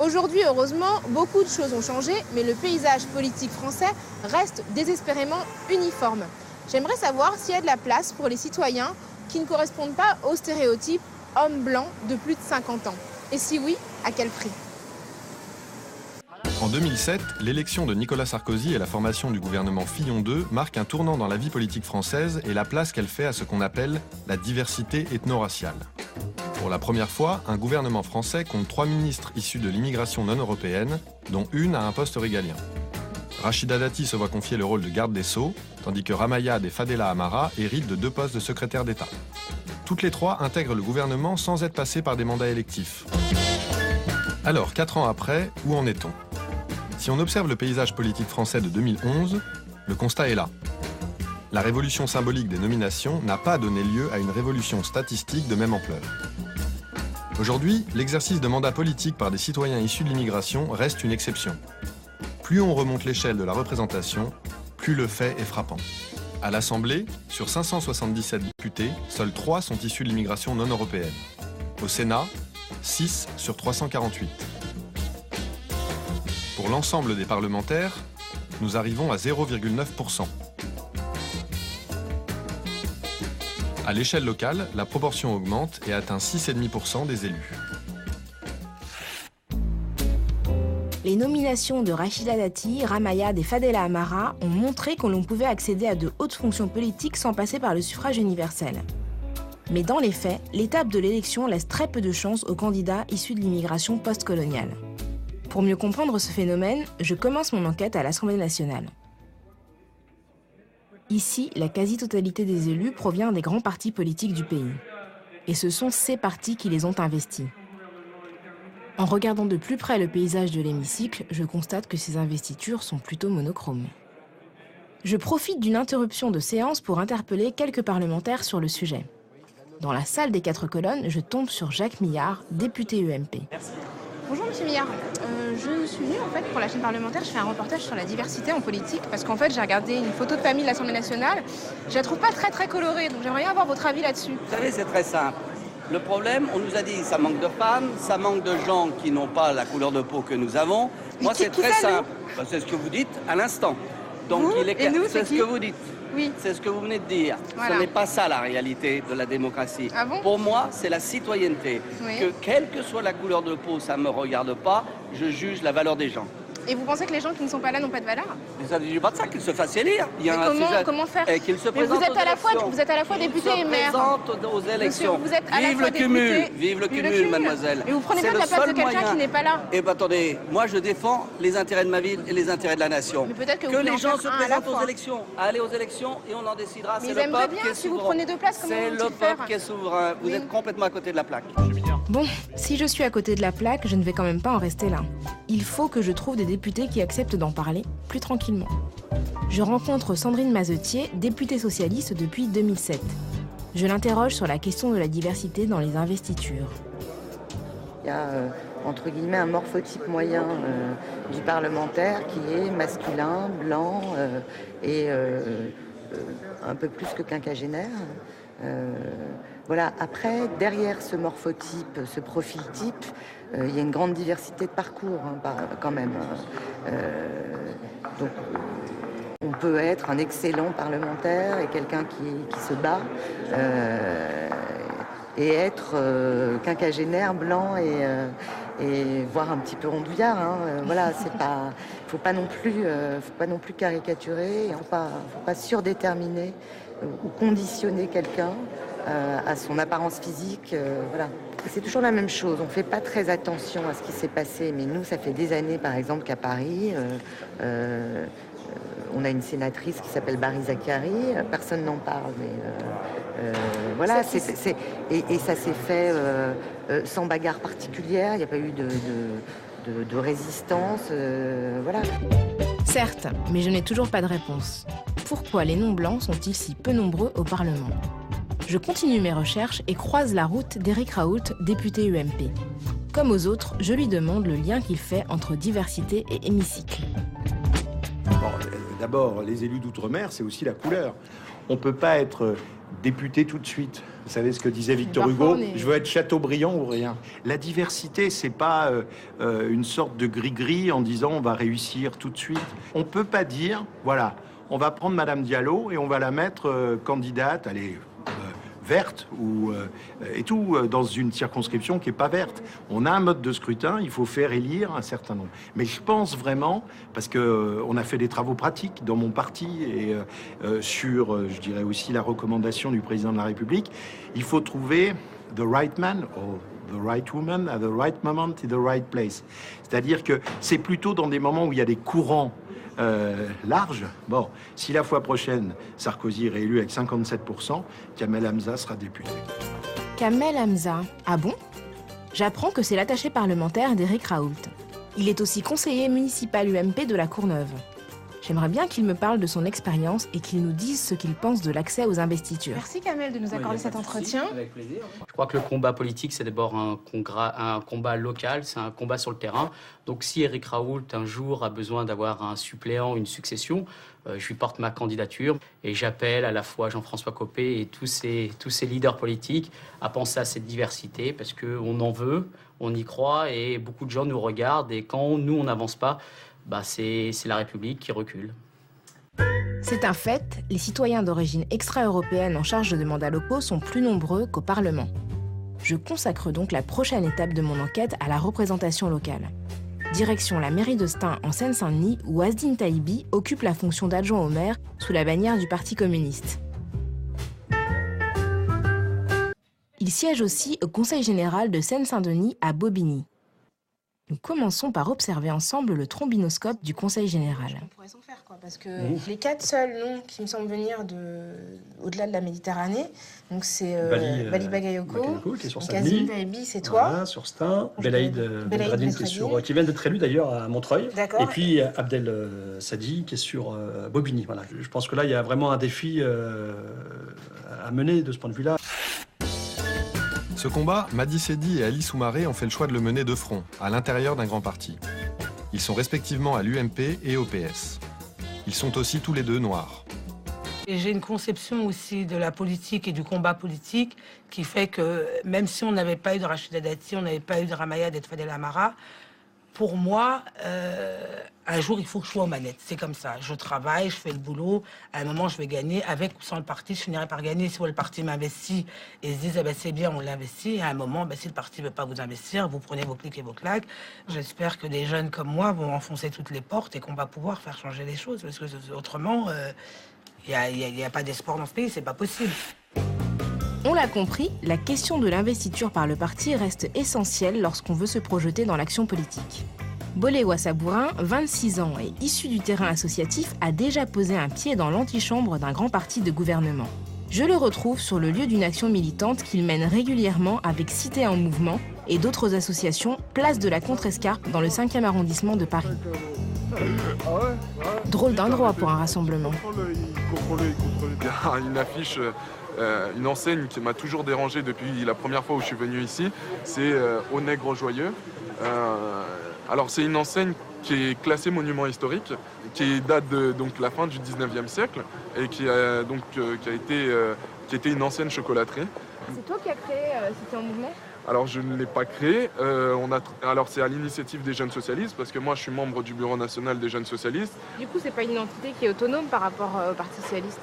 Aujourd'hui, heureusement, beaucoup de choses ont changé, mais le paysage politique français reste désespérément uniforme. J'aimerais savoir s'il y a de la place pour les citoyens qui ne correspondent pas aux stéréotypes hommes blancs de plus de 50 ans. Et si oui, à quel prix ? En 2007, l'élection de Nicolas Sarkozy et la formation du gouvernement Fillon II marquent un tournant dans la vie politique française et la place qu'elle fait à ce qu'on appelle la diversité ethno-raciale. Pour la première fois, un gouvernement français compte 3 ministres issus de l'immigration non européenne, dont une a un poste régalien. Rachida Dati se voit confier le rôle de garde des Sceaux, tandis que Ramayad et Fadela Amara héritent de 2 postes de secrétaire d'État. Toutes les 3 intègrent le gouvernement sans être passées par des mandats électifs. Alors, 4 ans après, où en est-on ? Si on observe le paysage politique français de 2011, le constat est là. La révolution symbolique des nominations n'a pas donné lieu à une révolution statistique de même ampleur. Aujourd'hui, l'exercice de mandats politiques par des citoyens issus de l'immigration reste une exception. Plus on remonte l'échelle de la représentation, plus le fait est frappant. À l'Assemblée, sur 577 députés, seuls 3 sont issus de l'immigration non européenne. Au Sénat, 6 sur 348. Pour l'ensemble des parlementaires, nous arrivons à 0,9%. À l'échelle locale, la proportion augmente et atteint 6,5% des élus. Les nominations de Rachida Dati, Ramayad et Fadela Amara ont montré que l'on pouvait accéder à de hautes fonctions politiques sans passer par le suffrage universel. Mais dans les faits, l'étape de l'élection laisse très peu de chance aux candidats issus de l'immigration post-coloniale. Pour mieux comprendre ce phénomène, je commence mon enquête à l'Assemblée nationale. Ici, la quasi-totalité des élus provient des grands partis politiques du pays. Et ce sont ces partis qui les ont investis. En regardant de plus près le paysage de l'hémicycle, je constate que ces investitures sont plutôt monochromes. Je profite d'une interruption de séance pour interpeller quelques parlementaires sur le sujet. Dans la salle des 4 colonnes, je tombe sur Jacques Millard, député UMP. Bonjour Monsieur Millard, je suis venue en fait pour la chaîne parlementaire, je fais un reportage sur la diversité en politique parce qu'en fait j'ai regardé une photo de famille de l'Assemblée nationale, je la trouve pas très colorée, donc j'aimerais bien avoir votre avis là-dessus. Vous savez, c'est très simple. Le problème, on nous a dit ça manque de femmes, ça manque de gens qui n'ont pas la couleur de peau que nous avons. Moi c'est très simple, c'est ce que vous dites à l'instant. Donc vous, il est clair, c'est ce que vous dites. Oui. C'est ce que vous venez de dire. Voilà. Ce n'est pas ça la réalité de la démocratie. Ah bon ? Pour moi, c'est la citoyenneté. Oui. Que quelle que soit la couleur de peau, ça ne me regarde pas, je juge la valeur des gens. Et vous pensez que les gens qui ne sont pas là n'ont pas de valeur ? Mais ça ne dit pas de ça, qu'ils se fassent élire. Il y a comment faire ? Qu'ils se Mais présentent vous êtes à la fois député et maire. Qu'ils se présentent aux élections. Monsieur, vous êtes à la Vive fois le cumul, député, vive le cumul, mademoiselle. Mais vous prenez bien C'est la le place de seul quelqu'un moyen. qui n'est pas là. Eh bien attendez, moi je défends les intérêts de ma ville et les intérêts de la nation. Mais peut-être que vous voulez les en gens faire se un à la présentent aux fois. élections. Allez aux élections et on en décidera. Mais C'est ils le aimeraient peuple bien, qui est si vous souverain. prenez 2 places, comment C'est vont-ils le peuple faire ? qui est souverain. Vous Oui. êtes complètement à côté de la plaque. Bon, si je suis à côté de la plaque, je ne vais quand même pas en rester là. Il faut que je trouve des députés qui acceptent d'en parler plus tranquillement. Je rencontre Sandrine Mazetier, députée socialiste depuis 2007. Je l'interroge sur la question de la diversité dans les investitures. Il y a, entre guillemets, un morphotype moyen du parlementaire qui est masculin, blanc et un peu plus que quinquagénaire. Voilà. Après, derrière ce morphotype, ce profil type, il y a une grande diversité de parcours quand même. Donc, on peut être un excellent parlementaire et quelqu'un qui se bat et être quinquagénaire, blanc et voire un petit peu rondouillard. Voilà, c'est pas, faut pas non plus caricaturer, faut pas surdéterminer ou conditionner quelqu'un à son apparence physique. Voilà. C'est toujours la même chose. On fait pas très attention à ce qui s'est passé, mais nous, ça fait des années, par exemple, qu'à Paris, on a une sénatrice qui s'appelle Barry Zacharie. Personne n'en parle, mais voilà. Et ça s'est fait sans bagarre particulière. Il n'y a pas eu de résistance. Voilà. Certes, mais je n'ai toujours pas de réponse. Pourquoi les non-blancs sont-ils si peu nombreux au Parlement ? Je continue mes recherches et croise la route d'Éric Raoult, député UMP. Comme aux autres, je lui demande le lien qu'il fait entre diversité et hémicycle. Bon, d'abord, les élus d'outre-mer, c'est aussi la couleur. On ne peut pas être député tout de suite. Vous savez ce que disait Victor Hugo ? Je veux être Chateaubriand ou rien. La diversité, c'est pas une sorte de gris-gris en disant on va réussir tout de suite. On peut pas dire, voilà, on va prendre Madame Diallo et on va la mettre candidate, allez, verte et tout, dans une circonscription qui n'est pas verte. On a un mode de scrutin, il faut faire élire un certain nombre. Mais je pense vraiment, parce qu'on a fait des travaux pratiques dans mon parti et sur, je dirais aussi, la recommandation du président de la République, il faut trouver the right man or the right woman at the right moment in the right place. C'est-à-dire que c'est plutôt dans des moments où il y a des courants large. Bon, si la fois prochaine, Sarkozy est réélu avec 57%, Kamel Hamza sera député. Kamel Hamza, ah bon ? J'apprends que c'est l'attaché parlementaire d'Éric Raoult. Il est aussi conseiller municipal UMP de la Courneuve. J'aimerais bien qu'il me parle de son expérience et qu'il nous dise ce qu'il pense de l'accès aux investitures. Merci Kamel de nous accorder cet entretien. Avec plaisir. Je crois que le combat politique, c'est d'abord un combat local, c'est un combat sur le terrain. Donc si Éric Raoult, un jour, a besoin d'avoir un suppléant, une succession, je lui porte ma candidature et j'appelle à la fois Jean-François Copé et tous ces leaders politiques à penser à cette diversité parce qu'on en veut, on y croit et beaucoup de gens nous regardent et quand nous, on n'avance pas, c'est la République qui recule. C'est un fait, les citoyens d'origine extra-européenne en charge de mandats locaux sont plus nombreux qu'au Parlement. Je consacre donc la prochaine étape de mon enquête à la représentation locale. Direction la mairie de Stein en Seine-Saint-Denis où Azdine Taibi occupe la fonction d'adjoint au maire sous la bannière du Parti communiste. Il siège aussi au Conseil général de Seine-Saint-Denis à Bobigny. Nous commençons par observer ensemble le trombinoscope du Conseil général. On pourrait s'en faire, quoi, parce que les 4 seuls noms qui me semblent venir au-delà de la Méditerranée, donc c'est Bali Bagayoko, qui est sur Azdine Taibi, c'est toi. Voilà, sur Stein, Belaïd Bedreddine qui vient d'être élu d'ailleurs à Montreuil, et puis Abdel Sadi qui est sur Bobigny. Voilà. Je pense que là, il y a vraiment un défi à mener de ce point de vue-là. Ce combat, Madi Sedi et Ali Soumaré ont fait le choix de le mener de front, à l'intérieur d'un grand parti. Ils sont respectivement à l'UMP et au PS. Ils sont aussi tous les deux noirs. Et j'ai une conception aussi de la politique et du combat politique qui fait que même si on n'avait pas eu de Rachida Dati, on n'avait pas eu de Ramaya Fadel Amara, pour moi, un jour, il faut que je sois aux manettes. C'est comme ça. Je travaille, je fais le boulot. À un moment, je vais gagner. Avec ou sans le parti, je finirai par gagner. Si le parti m'investit et se disent c'est bien, on l'investit. Et à un moment, si le parti ne veut pas vous investir, vous prenez vos clics et vos claques. J'espère que des jeunes comme moi vont enfoncer toutes les portes et qu'on va pouvoir faire changer les choses. Parce que autrement, il n'y a pas d'espoir dans ce pays. C'est pas possible. On l'a compris, la question de l'investiture par le parti reste essentielle lorsqu'on veut se projeter dans l'action politique. Boléwa Sabourin, 26 ans et issu du terrain associatif, a déjà posé un pied dans l'antichambre d'un grand parti de gouvernement. Je le retrouve sur le lieu d'une action militante qu'il mène régulièrement avec Cité en Mouvement et d'autres associations, place de la Contrescarpe dans le 5e arrondissement de Paris. Drôle d'endroit pour un rassemblement. Il y a une affiche, une enseigne qui m'a toujours dérangé depuis la première fois où je suis venu ici, c'est Au Nègre Joyeux. Alors c'est une enseigne qui est classée monument historique, qui date de la fin du 19e siècle et qui a été une ancienne chocolaterie. C'est toi qui as créé Cité en Mouvement ? Alors je ne l'ai pas créé, alors c'est à l'initiative des jeunes socialistes parce que moi je suis membre du bureau national des jeunes socialistes. Du coup c'est pas une entité qui est autonome par rapport au Parti socialiste ?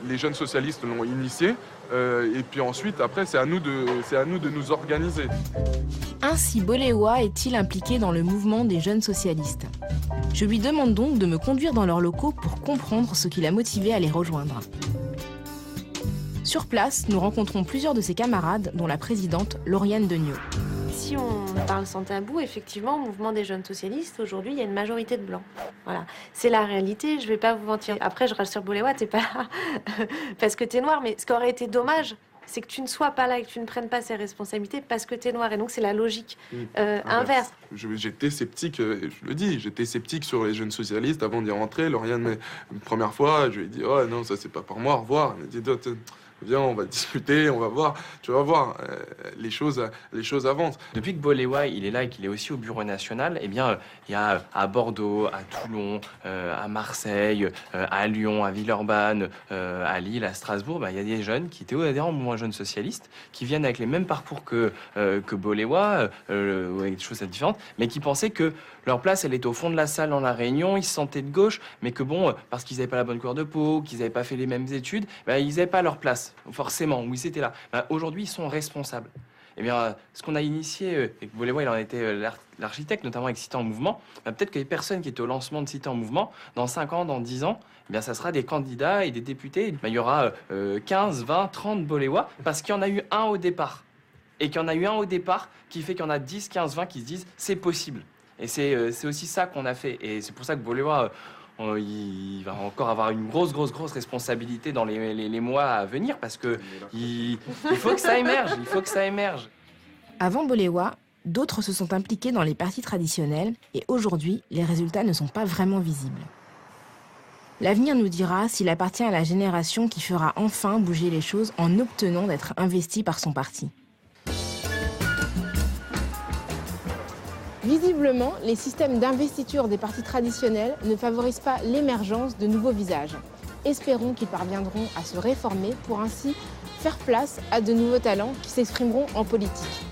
Les jeunes socialistes l'ont initié et puis ensuite après c'est à nous de nous organiser. Ainsi Boléwa est-il impliqué dans le mouvement des jeunes socialistes. Je lui demande donc de me conduire dans leurs locaux pour comprendre ce qui l'a motivé à les rejoindre. Sur place, nous rencontrons plusieurs de ses camarades, dont la présidente Lauriane Degnaud. Si on parle sans tabou, effectivement, au mouvement des jeunes socialistes, aujourd'hui, il y a une majorité de blancs. Voilà. C'est la réalité, je ne vais pas vous mentir. Après, je rassure Boléwa, t'es pas là parce que t'es noir, mais ce qui aurait été dommage, c'est que tu ne sois pas là et que tu ne prennes pas ses responsabilités parce que tu es noir. Et donc, c'est la logique inverse. J'étais sceptique, je le dis, j'étais sceptique sur les jeunes socialistes avant d'y rentrer. Lauriane, une première fois, je lui ai dit « Oh non, ça c'est pas pour moi, au revoir ». Elle m'a dit viens, on va discuter, on va voir. Tu vas voir, les choses avancent. Depuis que Boléwa il est là et qu'il est aussi au Bureau national, eh bien, il y a à Bordeaux, à Toulon, à Marseille, à Lyon, à Villeurbanne, à Lille, à Strasbourg, il y a des jeunes qui étaient adhérents au mouvement jeune socialiste, qui viennent avec les mêmes parcours que Boléwa, avec des choses différentes, mais qui pensaient que leur place, elle était au fond de la salle dans la réunion, ils se sentaient de gauche, mais que bon, parce qu'ils n'avaient pas la bonne couleur de peau, qu'ils n'avaient pas fait les mêmes études, ils n'avaient pas leur place, forcément, où ils étaient là. Aujourd'hui, ils sont responsables. Eh bien, ce qu'on a initié, et que Boléwa, il en était l'architecte, notamment avec Cité en Mouvement, peut-être que les personnes qui étaient au lancement de Cité en Mouvement, dans 5 ans, dans 10 ans, eh bien, ça sera des candidats et des députés. Il y aura 15, 20, 30 Boléwa, parce qu'il y en a eu un au départ. Et qu'il y en a eu un au départ qui fait qu'il y en a 10, 15, 20 qui se disent « c'est possible ». Et c'est aussi ça qu'on a fait. Et c'est pour ça que Boléwa, il va encore avoir une grosse responsabilité dans les mois à venir, parce que il faut que ça émerge, Avant Boléwa, d'autres se sont impliqués dans les partis traditionnels et aujourd'hui, les résultats ne sont pas vraiment visibles. L'avenir nous dira s'il appartient à la génération qui fera enfin bouger les choses en obtenant d'être investi par son parti. Visiblement, les systèmes d'investiture des partis traditionnels ne favorisent pas l'émergence de nouveaux visages. Espérons qu'ils parviendront à se réformer pour ainsi faire place à de nouveaux talents qui s'exprimeront en politique.